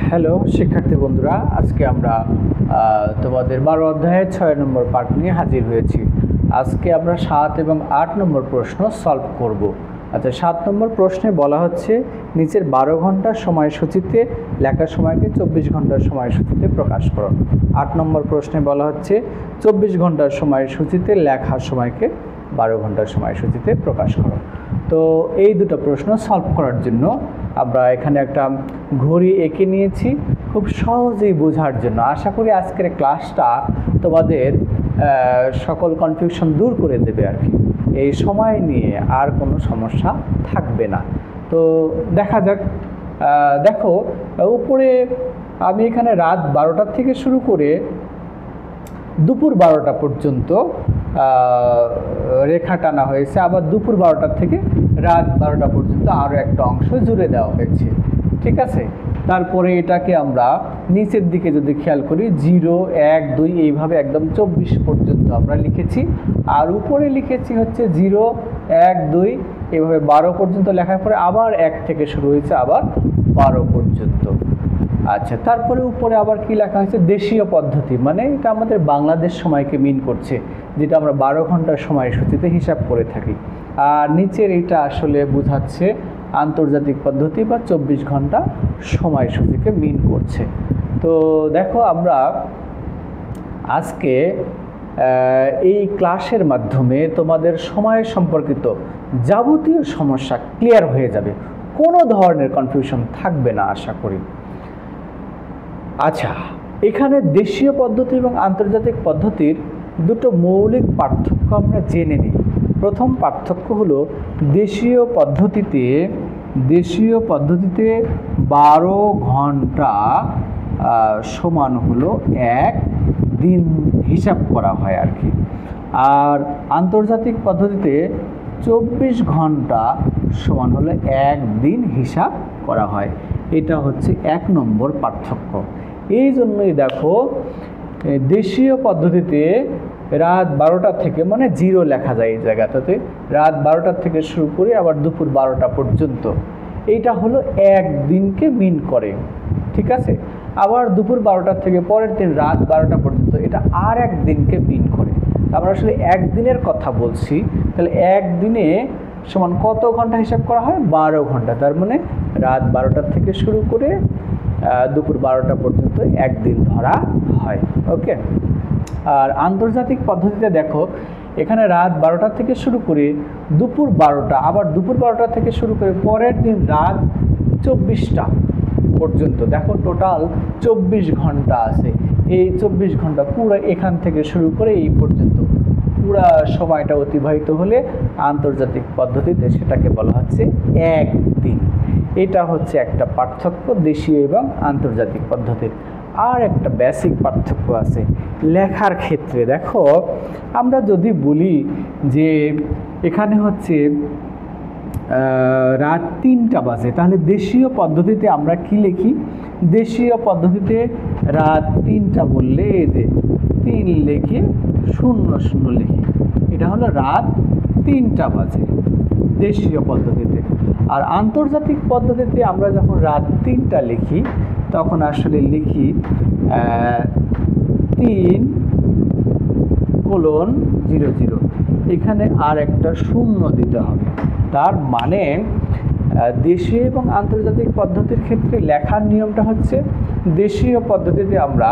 Hello শিক্ষার্থী বন্ধুরা, আজকে আমরা তোমাদের 12 অধ্যায়ের 6 নম্বর পার্ট নিয়ে হাজির হয়েছি। আজকে আমরা 7 এবং 8 নম্বর প্রশ্ন সলভ করব। আচ্ছা, 7 নম্বর প্রশ্নে বলা হচ্ছে নিচের 12 ঘন্টার সময়সূচিতে লেখার সময়কে 24 ঘন্টার সময়সূচিতে প্রকাশ করো। 8 নম্বর প্রশ্নে বলা হচ্ছে 24 ঘন্টার সময়সূচিতে লেখার সময়কে 12 ঘন্টার সময়সূচিতে প্রকাশ করো। তো এই দুটো প্রশ্ন সলভ করার জন্য আমরা এখানে একটা ঘড়ি এঁকে নিয়েছি খুব সহজেই বোঝার জন্য। আশা করি আজকের ক্লাসটা তোমাদের সকল কনফিউশন দূর করে দেবে আর কি। এই সময় নিয়ে আর কোনো সমস্যা থাকবে না। তো দেখা যাক। দেখো উপরে আমি এখানে রাত 12টা থেকে শুরু করে দুপুর 12টা পর্যন্ত রেখা টানা হয়েছে, আবার দুপুর 12টা থেকে রাত 12টা পর্যন্ত আরও একটা অংশ জুড়ে দেওয়া হয়েছে। ঠিক আছে, তারপরে এটাকে আমরা নিচের দিকে যদি খেয়াল করি 0, 1, 2 এইভাবে একদম 24 পর্যন্ত আমরা লিখেছি। আর উপরে লিখেছি হচ্ছে 0, 1, 2 এইভাবে 12 পর্যন্ত লেখার পরে আবার 1 থেকে শুরু হয়েছে আবার 12 পর্যন্ত। আচ্ছা, তারপরে উপরে আবার কি লেখা হয়েছে দেশীয় পদ্ধতি, মানে এটা আমাদের বাংলাদেশ সময়কে মিন করছে, যেটা আমরা 12 ঘন্টার সময়সূচিতে হিসাব করে থাকি। আর নিচের এটা আসলে বোঝাচ্ছে আন্তর্জাতিক পদ্ধতি বা 24 ঘন্টা সময়সূচিকে মিন করছে। তো দেখো আমরা আজকে এই ক্লাসের মাধ্যমে তোমাদের সময় সম্পর্কিত যাবতীয় সমস্যা ক্লিয়ার হয়ে যাবে, কোনো ধরনের কনফিউশন থাকবে না আশা করি। আচ্ছা, এখানে দেশীয় পদ্ধতি এবং আন্তর্জাতিক পদ্ধতির দুটো মৌলিক পার্থক্য আমরা জেনে নিই। প্রথম পার্থক্য হলো দেশীয় পদ্ধতিতে 12 ঘন্টা সমান হলো 1 দিন হিসাব করা হয় আর কি। আর আন্তর্জাতিক পদ্ধতিতে 24 ঘন্টা সমান হলো 1 দিন হিসাব করা হয়। এটা হচ্ছে 1 নম্বর পার্থক্য। এই জন্যই দেখো দেশীয় পদ্ধতিতে রাত 12টা থেকে, মানে 0 লেখা যায় এই জায়গাটাতে, রাত 12টা থেকে শুরু করে আবার দুপুর 12টা পর্যন্ত, এইটা হলো 1 দিনকে মিন করে। ঠিক আছে, আবার দুপুর 12টা থেকে পরের দিন রাত 12টা পর্যন্ত, এটা আর 1 দিনকে মিন করে। আমরা আসলে 1 দিনের কথা বলছি, তাহলে 1 দিনে সমান কত ঘন্টা হিসাব করা হয়? 12 ঘন্টা। তার মানে রাত 12টা থেকে শুরু করে দুপুর 12টা পর্যন্ত 1 দিন ধরা হয়। ওকে। আর আন্তর্জাতিক পদ্ধতিতে দেখো এখানে রাত 12টা থেকে শুরু করে দুপুর 12টা, আবার দুপুর 12টা থেকে শুরু করে পরের দিন রাত 24টা পর্যন্ত, দেখো টোটাল 24 ঘন্টা আছে। এই 24 ঘন্টা পুরো এখান থেকে শুরু করে এই পর্যন্ত পুরা সময়টা অতিবাহিত হলে আন্তর্জাতিক পদ্ধতিতে সেটাকে বলা হচ্ছে 1 দিন। এটা হচ্ছে একটা পার্থক্য দেশীয় এবং আন্তর্জাতিক পদ্ধতির। আর একটা বেসিক পার্থক্য আছে লেখার ক্ষেত্রে। দেখো আমরা যদি বলি যে এখানে হচ্ছে রাত 3টা বাজে, তাহলে দেশীয় পদ্ধতিতে আমরা কি লিখি? দেশীয় পদ্ধতিতে রাত 3টা বললে এই যে 3 লিখে 00 লিখি, এটা হলো রাত 3টা বাজে দেশীয় পদ্ধতিতে। আর আন্তর্জাতিক পদ্ধতিতে আমরা যখন রাত 3টা লিখি তখন আসলে লিখি 3:00। এখানে আর একটা 0 দিতে হবে। তার মানে দেশীয় এবং আন্তর্জাতিক পদ্ধতির ক্ষেত্রে লেখার নিয়মটা হচ্ছে দেশীয় পদ্ধতিতে আমরা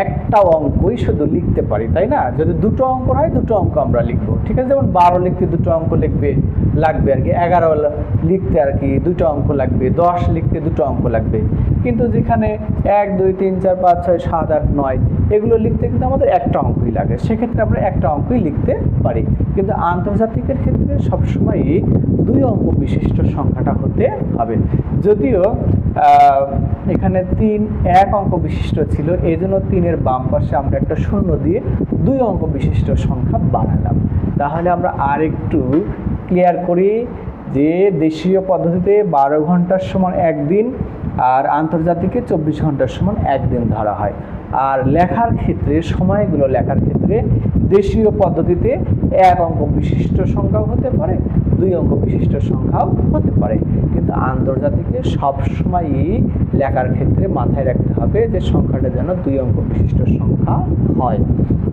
একটা অঙ্কই শুধু লিখতে পারি, তাই না? যদি দুটো অঙ্ক হয় দুটো অঙ্ক আমরা লিখবো। ঠিক আছে, যেমন 12 লিখতে দুটো অঙ্ক লাগবে আর কি, 11 লিখতে আর কি দুটো অঙ্ক লাগবে, 10 লিখতে দুটো অঙ্ক লাগবে। কিন্তু যেখানে 1, 2, 3, 4, 5, 6, 7, 8, 9 এগুলো লিখতে কিন্তু আমাদের একটা অঙ্কই লাগে, সেক্ষেত্রে আমরা একটা অঙ্কই লিখতে পারি। কিন্তু আন্তর্জাতিকের ক্ষেত্রে সবসময়ই 2 অঙ্ক বিশিষ্ট সংখ্যাটা হতে হবে। যদিও এখানে 1 অঙ্ক বিশিষ্ট ছিল, এই জন্য 3-এর বাম পাশে আমরা একটা 0 দিয়ে 2 অঙ্ক বিশিষ্ট সংখ্যা বানালাম। তাহলে আমরা আর একটু ক্লিয়ার করি যে দেশীয় পদ্ধতিতে 12 ঘন্টার সমান 1 দিন, আর আন্তর্জাতিকে 24 ঘন্টার সমান 1 দিন ধরা হয়। আর লেখার ক্ষেত্রে সময়গুলো লেখার ক্ষেত্রে দেশীয় পদ্ধতিতে 1 অঙ্ক বিশিষ্ট সংখ্যাও হতে পারে, 2 অঙ্ক বিশিষ্ট সংখ্যাও হতে পারে। কিন্তু আন্তর্জাতিকে সবসময়ই লেখার ক্ষেত্রে মাথায় রাখতে হবে যে সংখ্যাটা যেন 2 অঙ্ক বিশিষ্ট সংখ্যা হয়।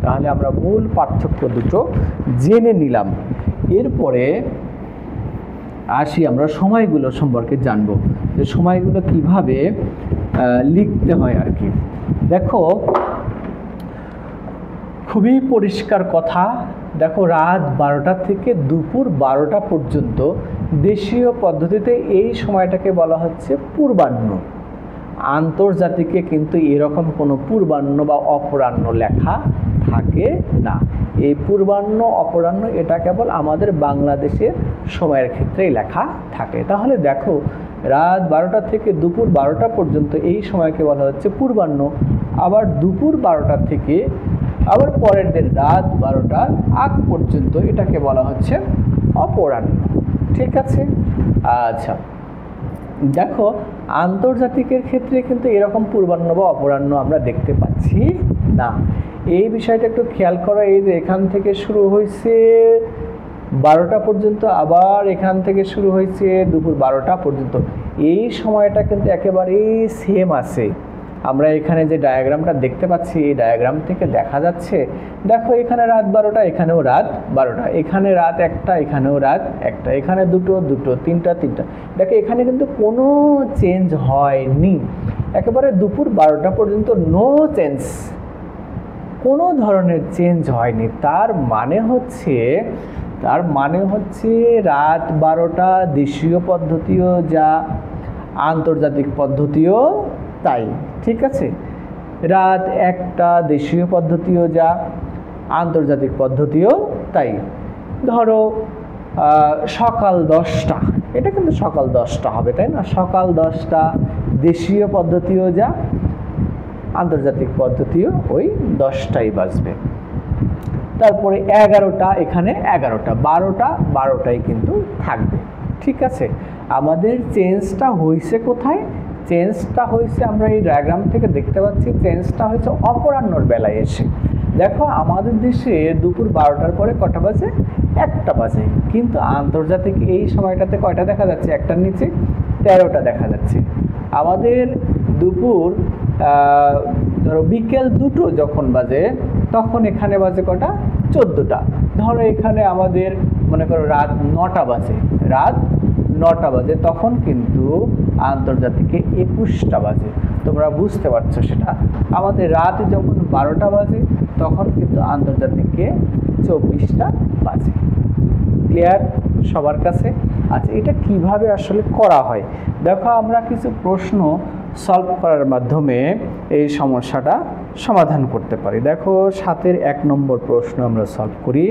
তাহলে আমরা মূল পার্থক্য দুটো জেনে নিলাম। এরপরে আসি আমরা সময়গুলো সম্পর্কে জানবো, যে সময়গুলো কিভাবে লিখতে হয় আর কি। দেখো, খুবই পরিষ্কার কথা। দেখো, রাত 12টা থেকে দুপুর 12টা পর্যন্ত দেশীয় পদ্ধতিতে এই সময়টাকে বলা হচ্ছে পূর্বাহ্ন। আন্তর্জাতিকে কিন্তু এরকম কোনো পূর্বাহ্ন বা অপরাহ্ন লেখা থাকে না। এই পূর্বাহ্ন অপরাহ্ন এটা কেবল আমাদের বাংলাদেশের সময়ের ক্ষেত্রেই লেখা থাকে। তাহলে দেখো, রাত 12টা থেকে দুপুর 12টা পর্যন্ত এই সময়কে বলা হচ্ছে পূর্বাহ্ন। আবার দুপুর 12টা থেকে আবার পরের দিন রাত 12টার আগ পর্যন্ত এটাকে বলা হচ্ছে অপরাহ্ন। ঠিক আছে? আচ্ছা, দেখো, আন্তর্জাতিকের ক্ষেত্রে কিন্তু এরকম পূর্বাহ্ন বা অপরাহ্ন আমরা দেখতে পাচ্ছি না। এই বিষয়টা একটু খেয়াল করো। এই যে এখান থেকে শুরু হয়েছে 12টা পর্যন্ত, আবার এখান থেকে শুরু হয়েছে দুপুর 12টা পর্যন্ত, এই সময়টা কিন্তু একেবারেই সেম আছে। আমরা এখানে যে ডায়াগ্রামটা দেখতে পাচ্ছি, এই ডায়াগ্রাম থেকে দেখা যাচ্ছে, দেখো এখানে রাত 12টা, এখানেও রাত 12টা, এখানে রাত 1টা, এখানেও রাত 1টা, এখানে 2টো, 3টা, 3টা। দেখো, এখানে কিন্তু কোনো চেঞ্জ হয়নি। একেবারে দুপুর 12টা পর্যন্ত নো চেঞ্জ, কোনো ধরনের চেঞ্জ হয়নি। তার মানে হচ্ছে রাত 12টা দেশীয় পদ্ধতিও যা, আন্তর্জাতিক পদ্ধতিও তাই। ঠিক আছে? রাত 1টা দেশীয় পদ্ধতিও যা, আন্তর্জাতিক পদ্ধতিও তাই। ধরো সকাল 10টা, এটা কিন্তু সকাল 10টা হবে, তাই না? সকাল 10টা দেশীয় পদ্ধতিও যা, আন্তর্জাতিক পদ্ধতিও ওই 10টাই বাজবে। তারপরে 11টা, এখানে 11টা, 12টাই কিন্তু থাকবে। ঠিক আছে? আমাদের চেঞ্জটা হয়েছে কোথায়? চেঞ্জটা হয়েছে, আমরা এই ডায়াগ্রাম থেকে দেখতে পাচ্ছি, চেঞ্জটা হয়েছে অপরাহ্নর বেলায় এসে। দেখো, আমাদের দেশে দুপুর 12টার পরে কটা বাজে? 1টা বাজে। কিন্তু আন্তর্জাতিক এই সময়টাতে কয়টা দেখা যাচ্ছে? 1টার নিচে 13টা দেখা যাচ্ছে। আমাদের দুপুর ধরো বিকেল 2টো যখন বাজে, তখন এখানে বাজে কটা? 14টা। ধরো এখানে আমাদের মনে করো রাত 9টা বাজে, রাত 9টা বাজে, তখন কিন্তু আন্তর্জাতিকে 21টা বাজে। তোমরা বুঝতে পারছো সেটা। আমাদের রাত যখন 12টা বাজে, তখন কিন্তু আন্তর্জাতিকে 24টা বাজে। ক্লিয়ার সবার কাছে? আচ্ছা, এটা কিভাবে আসলে করা হয়? দেখো, আমরা কিছু প্রশ্ন সলভ করার মাধ্যমে এই সমস্যাটা সমাধান করতে পারি। দেখো, 7-এর 1 নম্বর প্রশ্ন আমরা সলভ করি।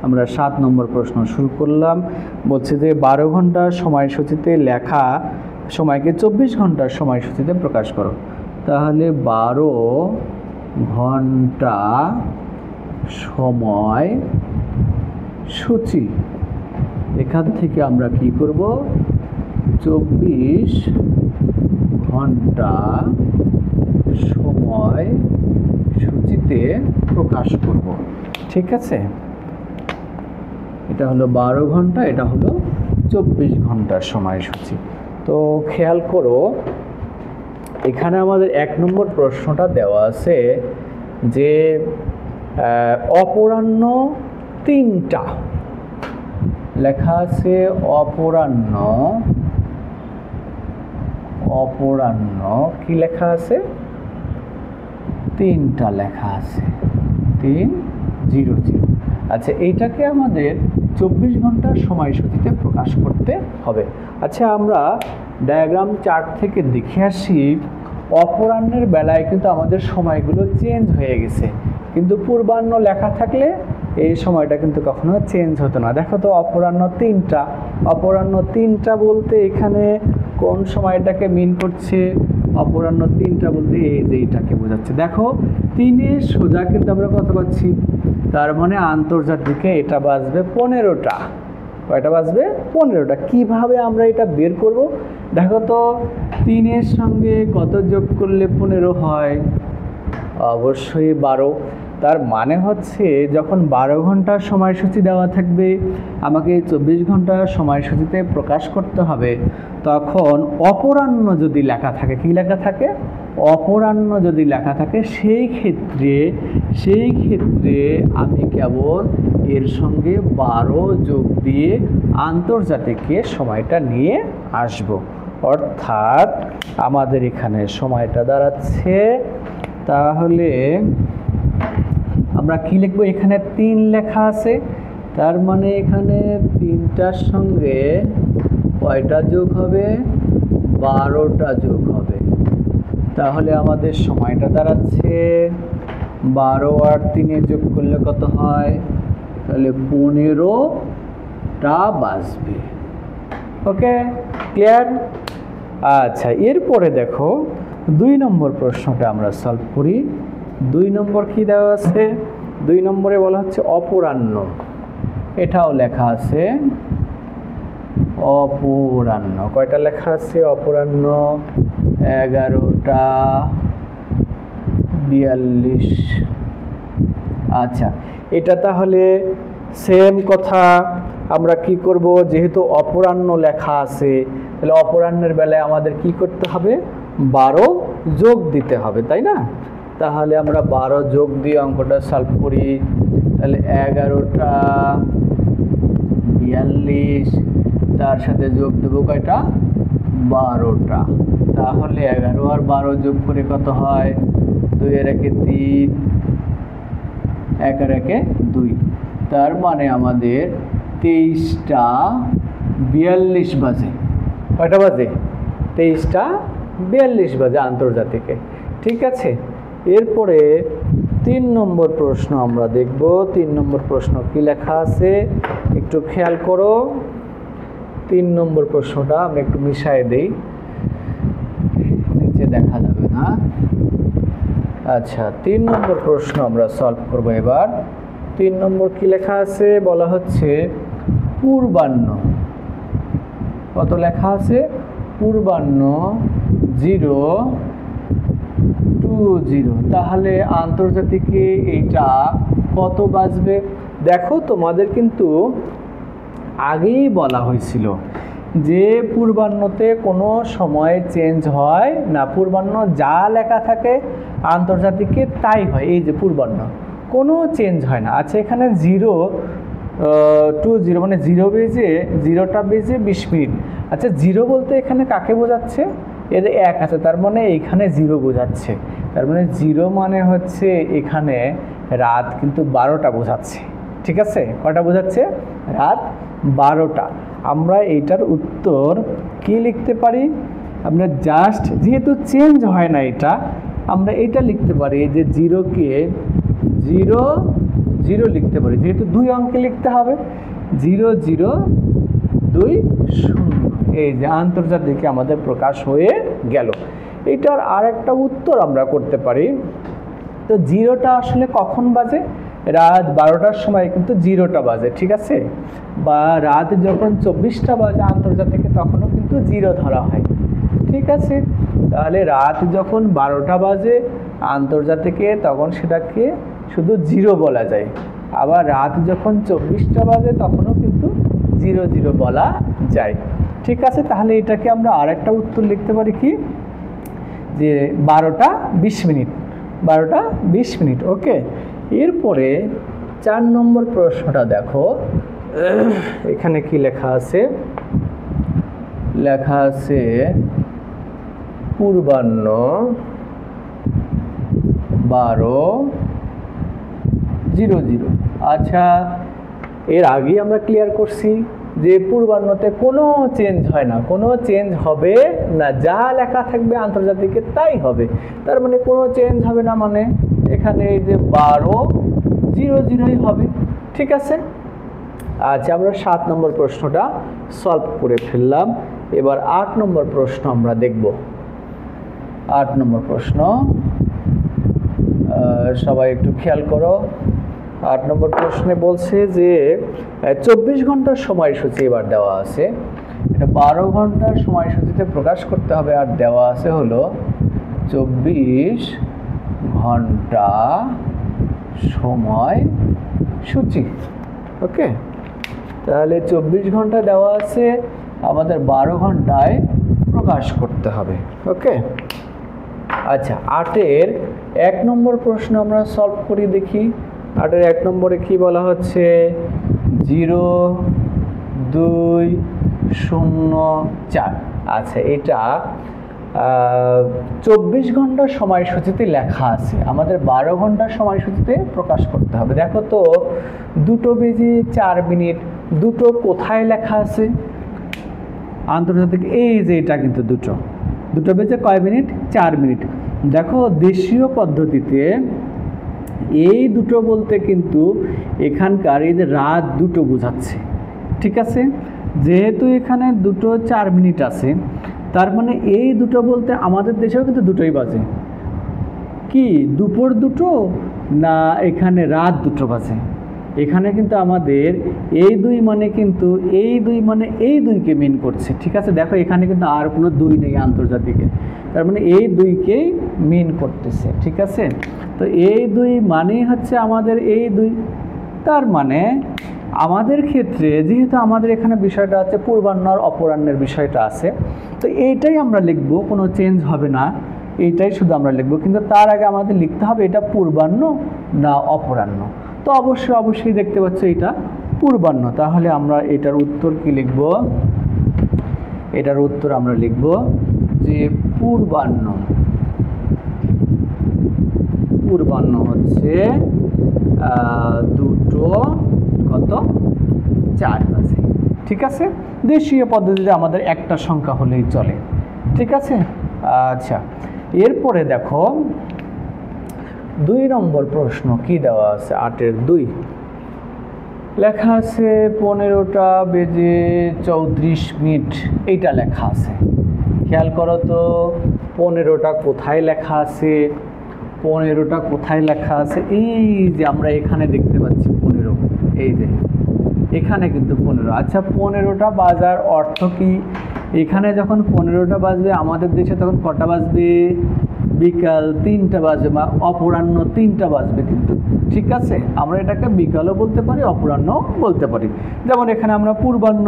আমরা 7 নম্বর প্রশ্ন শুরু করলাম। বলছে যে 12 ঘন্টার সময়সূচিতে লেখা সময়কে 24 ঘন্টার সময়সূচিতে প্রকাশ করো। তাহলে 12 ঘন্টা সময় সূচি, এখান থেকে আমরা কি করব? 24 ঘন্টা সময় সূচিতে প্রকাশ করব। ঠিক আছে? এটা হলো 12 ঘন্টা, এটা হলো 24 ঘন্টার সময়সূচি। তো খেয়াল করো, এখানে আমাদের 1 নম্বর প্রশ্নটা দেওয়া আছে যে অপরাহ্ন 3টা লেখা আছে। অপরাহ্ন কি লেখা আছে? 3টা লেখা আছে, 300। আচ্ছা, এইটাকে আমাদের 24 ঘন্টার সময়সূচিতে প্রকাশ করতে হবে। আচ্ছা, আমরা ডায়াগ্রাম চার্ট থেকে দেখে আসি, অপরাহ্নের বেলায় কিন্তু আমাদের সময়গুলো চেঞ্জ হয়ে গেছে, কিন্তু পূর্বাহ্ন লেখা থাকলে এই সময়টা কিন্তু কখনো চেঞ্জ হতো না। দেখো তো, অপরাহ্ন 3টা, অপরাহ্ন 3টা বলতে এখানে কোন সময়টাকে মিন করছে? অপরাহ্ন 3টা বলতে এই যে এইটাকে বোঝাচ্ছে। দেখো, 3-এর সোজা কিন্তু আমরা কত পাচ্ছি? তার মানে আন্তর্জাতিকে এটা বাজবে 15টা। কয়টা বাজবে? 15টা। কিভাবে আমরা এটা বের করব? দেখো তো, 3-এর সঙ্গে কত যোগ করলে 15 হয়? অবশ্যই 12। তার মানে হচ্ছে যখন 12 ঘন্টার সময়সূচি দেওয়া থাকবে, আমাকে 24 ঘন্টার সময়সূচিতে প্রকাশ করতে হবে, তখন অপরাহ্ন যদি লেখা থাকে, কি লেখা থাকে? অপরাহ্ন যদি লেখা থাকে, সেই ক্ষেত্রে আমি কেবল এর সঙ্গে 12 যোগ দিয়ে আন্তর্জাতিকের সময়টা নিয়ে আসব। অর্থাৎ আমাদের এখানে সময়টা দাঁড়াচ্ছে, তাহলে আমরা কি লিখবো? এখানে 3 লেখা আছে, তার মানে এখানে 3টার সঙ্গে কয়টা যোগ হবে? 12টা যোগ হবে। তাহলে আমাদের সময়টা দাঁড়াচ্ছে 12 আর 3 যোগ করলে কত হয়? তাহলে 15টা বাজবে। ওকে, ক্লিয়ার? আচ্ছা, এরপরে দেখো 2 নম্বর প্রশ্নটা আমরা সলভ করি। 2 নম্বর কি দেওয়া আছে? 2 নম্বরে বলা হচ্ছে অপরাহ্ন। এটাও লেখা আছে অপরাহ্ন। কয়টা লেখা আছে? অপরাহ্ন 11:42। আচ্ছা, এটা তাহলে সেম কথা। আমরা কি করব? যেহেতু অপরাহ্ন লেখা আছে, তাহলে অপরাহ্নের বেলায় আমাদের কি করতে হবে? 12 যোগ দিতে হবে, তাই না? তাহলে আমরা 12 যোগ দিয়ে অঙ্কটা সলভ করি। তাহলে 11:42, তার সাথে যোগ দেবো কয়টা? 12টা। তাহলে 11 আর 12 যোগ করে কত হয়? 2 এর একে 3, 1 এর একে 2। তার মানে আমাদের 23:42 বাজে। কয়টা বাজে? 23:42 বাজে আন্তর্জাতিকে। ঠিক আছে, এরপরে 3 নম্বর প্রশ্ন আমরা দেখব। 3 নম্বর প্রশ্ন কি লেখা আছে একটু খেয়াল করো। 3 নম্বর প্রশ্নটা আমরা একটু মিশাই দেই, নিচে দেখা যাবে না। আচ্ছা, 3 নম্বর প্রশ্ন আমরা সলভ করব এবার। 3 নম্বর কি লেখা আছে? বলা হচ্ছে পূর্বাহ্ন। কত লেখা আছে? পূর্বাহ্ন 0:20। তাহলে আন্তর্জাতিকে এইটা কত বাজবে? দেখো, তোমাদের কিন্তু আগেই বলা হয়েছিল যে পূর্বাহ্নতে কোনো সময় চেঞ্জ হয় না। পূর্বাহ্ন যা লেখা থাকে আন্তর্জাতিকে তাই হয়। এই যে পূর্বাহ্ন, কোনো চেঞ্জ হয় না। আচ্ছা, এখানে 0:20 মানে 0টা বেজে 20 মিনিট। আচ্ছা, 0 বলতে এখানে কাকে বোঝাচ্ছে? এর 1 আছে, তার মানে এইখানে 0 বোঝাচ্ছে। তার মানে 0 মানে হচ্ছে এখানে রাত কিন্তু 12টা বোঝাচ্ছে। ঠিক আছে, কটা বোঝাচ্ছে? রাত 12টা। আমরা এইটার উত্তর কি লিখতে পারি? আমরা জাস্ট, যেহেতু চেঞ্জ হয় না এটা, আমরা এটা লিখতে পারি যে 0কে 0 লিখতে পারি, যেহেতু 2 অঙ্কে লিখতে হবে। 0020। এই যে আন্তর্জাতিকে আমাদের প্রকাশ হয়ে গেল। এটার আরেকটা উত্তর আমরা করতে পারি। তো 0টা আসলে কখন বাজে? রাত 12টার সময় কিন্তু 0টা বাজে। ঠিক আছে, বা রাত যখন 24টা বাজে আন্তর্জাতিকে, তখনও কিন্তু 0 ধরা হয়। ঠিক আছে, তাহলে রাত যখন 12টা বাজে আন্তর্জাতিকে, তখন সেটাকে শুধু 0 বলা যায়। আবার রাত যখন 24টা বাজে, তখনও কিন্তু 00 বলা যায়। ঠিক আছে, তাহলে এটাকে আমরা আরেকটা উত্তর লিখতে পারি কি? যে 12:20। 12:20। ওকে, এরপরে 4 নম্বর প্রশ্নটা দেখো। এখানে কি লেখা আছে? লেখা আছে পূর্বাহ্ন 12:00। আচ্ছা, এর আগেই আমরা ক্লিয়ার করছি যে পূর্বাহ্নতে কোনো চেঞ্জ হয় না, কোনো চেঞ্জ হবে না, যা লেখা থাকবে আন্তর্জাতিকে তাই হবে। তার মানে কোনো চেঞ্জ হবে না, মানে এখানে এই যে 12:00 হবে। ঠিক আছে, আচ্ছা, আমরা 7 নম্বর প্রশ্নটা সলভ করে ফেললাম। এবার 8 নম্বর প্রশ্ন আমরা দেখব। 8 নম্বর প্রশ্ন সবাই একটু খেয়াল করো। 8 নম্বর প্রশ্নে বলছে যে 24 ঘন্টার সময়সূচি এবার দেওয়া আছে। এটা 12 ঘন্টার সময়সূচিতে প্রকাশ করতে হবে, আর দেওয়া আছে হলো 24 ঘন্টা সময়সূচি। ওকে, তাহলে 24 ঘন্টা দেওয়া আছে, আমাদের 12 ঘন্টায় প্রকাশ করতে হবে। ওকে, আচ্ছা 8-এর 1 নম্বর প্রশ্ন আমরা সলভ করি দেখি। 8-এর 1 নম্বরে কি বলা হচ্ছে, 0204। আচ্ছা, এটা 24 ঘন্টার সময়সূচিতে লেখা আছে, আমাদের 12 ঘন্টার সময়সূচিতে প্রকাশ করতে হবে। দেখো তো 2:04, দুটো কোথায় লেখা আছে? আন্তর্জাতিক, এই যে এটা কিন্তু 2:04। দেখো দেশীয় পদ্ধতিতে এই দুটো বলতে কিন্তু এখানকার এই যে রাত 2 বোঝাচ্ছে। ঠিক আছে, যেহেতু এখানে 2:04 আছে, তার মানে এই দুটো বলতে আমাদের দেশেও কিন্তু 2টোই বাজে। কি দুপুর 2 না এখানে রাত 2 বাজে? এখানে কিন্তু আমাদের এই 2 মানে কিন্তু এই 2 মানে এই 2কে মিন করছে। ঠিক আছে, দেখো এখানে কিন্তু আর কোনো 2 নেই আন্তর্জাতিকে, তার মানে এই 2কেই মিন করতেছে। ঠিক আছে, তো এই 2 মানেই হচ্ছে আমাদের এই 2। তার মানে আমাদের ক্ষেত্রে যেহেতু আমাদের এখানে বিষয়টা আছে পূর্বাহ্ন আর অপরাহ্নের বিষয়টা আছে, তো এইটাই আমরা লিখব, কোনো চেঞ্জ হবে না, এইটাই শুধু আমরা লিখব। কিন্তু তার আগে আমাদের লিখতে হবে এটা পূর্বাহ্ন না অপরাহ্ন। তো অবশ্যই দেখতে পাচ্ছ এটা পূর্বাহ্ন। তাহলে আমরা এটার উত্তর কি লিখব? এটার উত্তর আমরা লিখব যে পূর্বাহ্ন। পূর্বাহ্ন হচ্ছে 2:04 বাজে। ঠিক আছে, দেশীয় পদ্ধতিতে আমাদের একটা সংখ্যা হলেই চলে। ঠিক আছে, আচ্ছা এরপরে দেখো 2 নম্বর প্রশ্ন কি দেওয়া আছে। 8-এর 2 লেখা আছে 15:34। এইটা লেখা আছে, খেয়াল করো তো 15টা কোথায় লেখা আছে? 15টা কোথায় লেখা আছে? এই যে আমরা এখানে দেখতে পাচ্ছি 15, এই যে এখানে কিন্তু 15। আচ্ছা 15টা বাজার অর্থ কি? এখানে যখন 15টা বাজবে আমাদের দেশে তখন কটা বাজবে? বিকাল 3টা বাজবে বা অপরাহ্ন 3টা বাজবে কিন্তু। ঠিক আছে, আমরা এটাকে বিকালও বলতে পারি, অপরাহ্ন বলতে পারি। যেমন এখানে আমরা পূর্বাহ্ন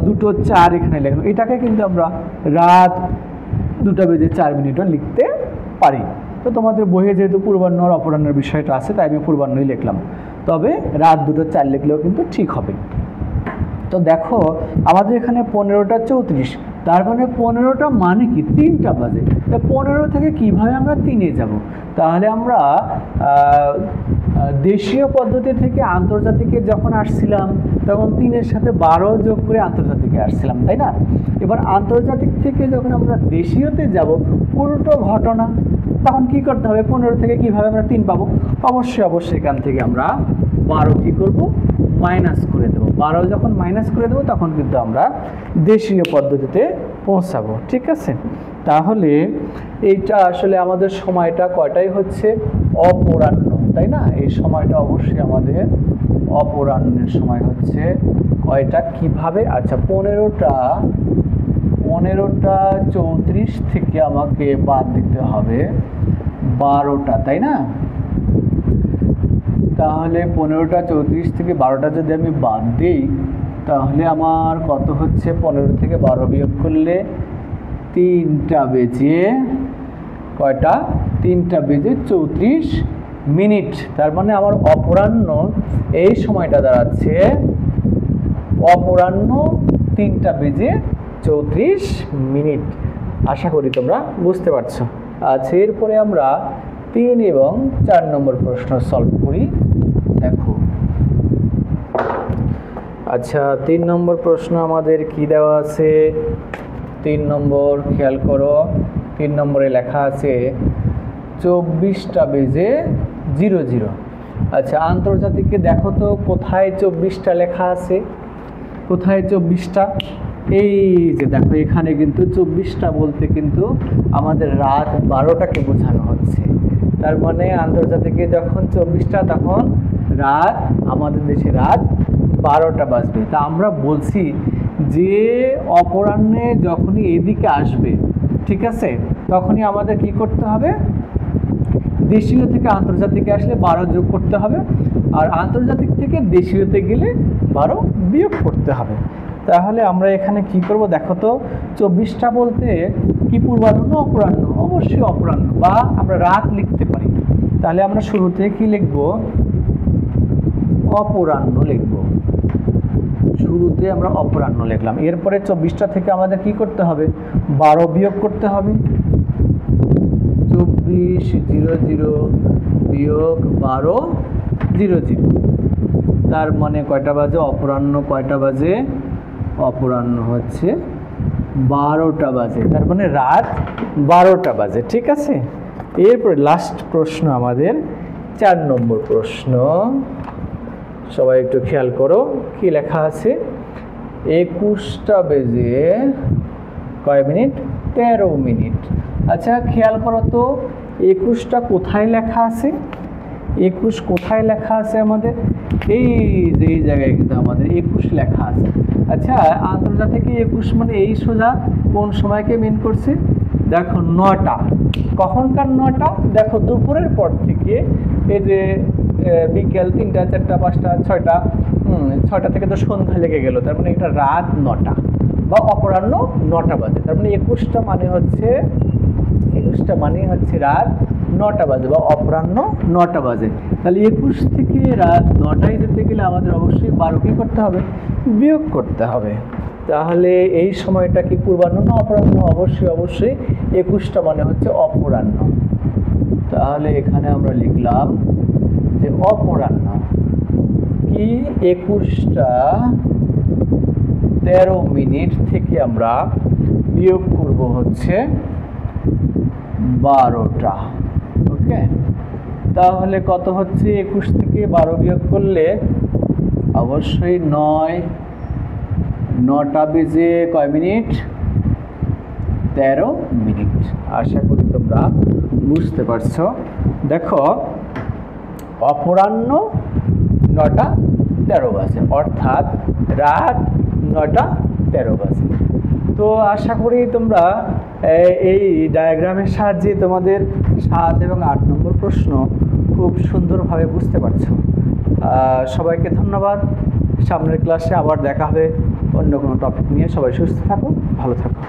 2:04 এখানে লিখলাম, এটাকে কিন্তু আমরা রাত 2:04 লিখতে পারি। তো তোমাদের বইয়ে যেহেতু পূর্বাহ্ন আর অপরাহ্নের বিষয়টা আছে, তাই আমি পূর্বাহ্নই লিখলাম, তবে রাত 2:04 লিখলেও কিন্তু ঠিক হবে। তো দেখো আমাদের এখানে 15:34, তার মানে 15টা মানে কি 3টা বাজে। তা 15 থেকে কিভাবে আমরা 3-এ যাব? তাহলে আমরা দেশীয় পদ্ধতি থেকে আন্তর্জাতিকে যখন আসছিলাম তখন 3-এর সাথে 12 যোগ করে আন্তর্জাতিকে আসছিলাম, তাই না? এবার আন্তর্জাতিক থেকে যখন আমরা দেশীয়তে যাব উল্টো ঘটনা, তখন কি করতে হবে? 15 থেকে কিভাবে আমরা 3 পাবো? অবশ্যই এখান থেকে আমরা 12 কি করব? মাইনাস করে দেবো। 12 যখন মাইনাস করে দেবো তখন কিন্তু আমরা দেশীয় পদ্ধতিতে পৌঁছাবো। ঠিক আছে, তাহলে এইটা আসলে আমাদের সময়টা কয়টাই হচ্ছে? অপরাহ্ন, তাই না? এই সময়টা অবশ্যই আমাদের অপরাহ্নের সময় হচ্ছে। কয়টা কিভাবে? আচ্ছা 15:34 থেকে আমাকে বাদ দিতে হবে 12টা, তাই না? তাহলে 15:34 থেকে 12টা যদি আমি বাদ দিই তাহলে আমার কত হচ্ছে? 15 থেকে 12 বিয়োগ করলে 3টা বেজে কয়টা? 3টা বেজে 34। তার মানে আমার অপরাহ্ন এই সময়টা দাঁড়াচ্ছে অপরাহ্ন 3টা বেজে 34। আশা করি তোমরা বুঝতে পারছো। আচ্ছা এরপরে আমরা 3 এবং 4 নম্বর প্রশ্ন সলভ করি। দেখো আচ্ছা 3 নম্বর প্রশ্ন আমাদের কি দেওয়া আছে? 3 নম্বর খেয়াল করো, 3 নম্বরে লেখা আছে 24টা বেজে 00। আচ্ছা আন্তর্জাতিকে দেখো তো কোথায় 24টা লেখা আছে? কোথায় 24টা? এই যে দেখো এখানে কিন্তু 24টা বলতে কিন্তু আমাদের রাত 12টাকে বোঝানো হচ্ছে। তার মানে আন্তর্জাতিকে যখন 24টা তখন রাত আমাদের দেশে রাত 12টা বাজবে। তা আমরা বলছি যে অপরাহ্নে যখনই এদিকে আসবে, ঠিক আছে, তখনই আমাদের কি করতে হবে? দেশীয় থেকে আন্তর্জাতিকে আসলে 12 যোগ করতে হবে, আর আন্তর্জাতিক থেকে দেশীয়তে গেলে 12 বিয়োগ করতে হবে। তাহলে আমরা এখানে কি করব দেখো তো, 24টা বলতে কি পূর্বাহ্ন না অপরাহ্ন? অবশ্যই অপরাহ্ন, বা আমরা রাত লিখতে পারি। তাহলে আমরা শুরুতে কি লিখব? অপরাহ্ন লিখব। শুরুতে আমরা অপরাহ্ন লিখলাম। এরপরে 24টা থেকে আমাদের কি করতে হবে? 12 বিয়োগ করতে হবে। 24:00 বিয়োগ 12:00, তার মানে কয়টা বাজে? অপরাহ্ন কয়টা বাজে? অপরাহ্ন হচ্ছে 12টা বাজে, তার মানে রাত 12টা বাজে। ঠিক আছে, এরপরে লাস্ট প্রশ্ন আমাদের 4 নম্বর প্রশ্ন। সবাই একটু খেয়াল করো কি লেখা আছে। 21টা বেজে কয় মিনিট? 13 মিনিট। আচ্ছা খেয়াল করো তো, 21টা কোথায় লেখা আছে? 21 কোথায় লেখা আছে আমাদের? এই যে এই জায়গায় কিন্তু আমাদের 21 লেখা আছে। আচ্ছা আন্তর্জাতিক 21 মানে এই সোজা কোন সময়কে মিন করছে? দেখো 9টা। কখনকার 9টা? দেখো দুপুরের পর থেকে এই যে বিকেল 3টা 4টা 5টা 6টা, 6টা থেকে তো সন্ধ্যা লেগে গেল, তার মানে এটা রাত 9টা বা অপরাহ্ন 9টা বাজে। তার মানে 21টা মানে হচ্ছে রাত 9টা বাজে বা অপরাহ্ন 9টা বাজে। তাহলে 21 থেকে রাত 9টায় যেতে গেলে আমাদের অবশ্যই 12 কি করতে হবে? বিয়োগ করতে হবে। তাহলে এই সময়টা কি পূর্বাহ্ন না অপরাহ্ন? অবশ্যই 21টা মানে হচ্ছে অপরাহ্ন। তাহলে এখানে আমরা লিখলাম যে অপরাহ্ন কি 21টা 13 মিনিট থেকে আমরা বিয়োগ করব হচ্ছে 12টা। ওকে, তাহলে কত হচ্ছে? 21 থেকে 12 বিয়োগ করলে অবশ্যই 9টা বেজে কয় মিনিট? 13 মিনিট। আশা করি তোমরা বুঝতে পারছো। দেখো অপরাহ্ন 9টা 13 বাজে, অর্থাৎ রাত 9টা 13 বাজে। তো আশা করি তোমরা এই ডায়াগ্রামের সাহায্যে তোমাদের 7 এবং 8 নম্বর প্রশ্ন খুব সুন্দরভাবে বুঝতে পারছো। সবাইকে ধন্যবাদ। সামনের ক্লাসে আবার দেখা হবে অন্য কোনো টপিক নিয়ে। সবাই সুস্থ থাকো, ভালো থাকো।